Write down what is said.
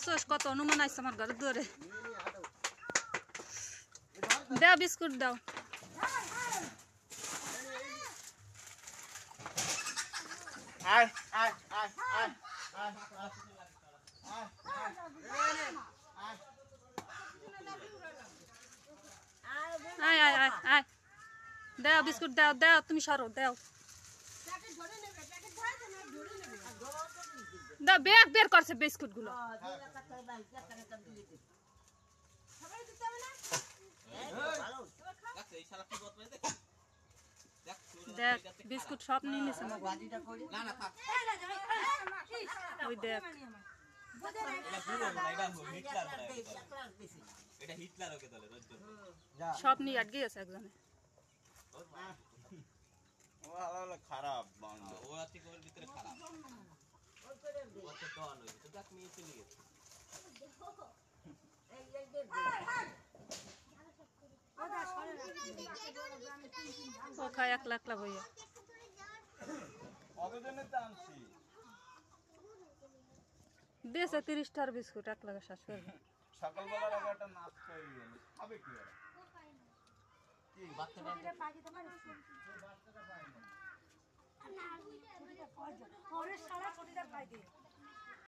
দেখছোস কত অনুমান আছে আমার ঘরে ধরে দাও বিস্কুট দাও আয় আয় আয় আয় আয় আয় আয় আয় দাও বিস্কুট দাও দাও তুমি সরো দাও দাও ব্যাগ বের করছে বিস্কুট গুলো দেখ বিস্কুট সব নিয়ে নিছে ওই দেখ সব নিয়ে আটকে গেছে একজনে খারাপ ও খায় একলা একলা বইয়া দিয়েছে 30টার বিস্কুট এক লাগে শেষ করবে সকালবেলার আগে একটা নাচ করে খাবে কি বাচ্চাটা পায় না।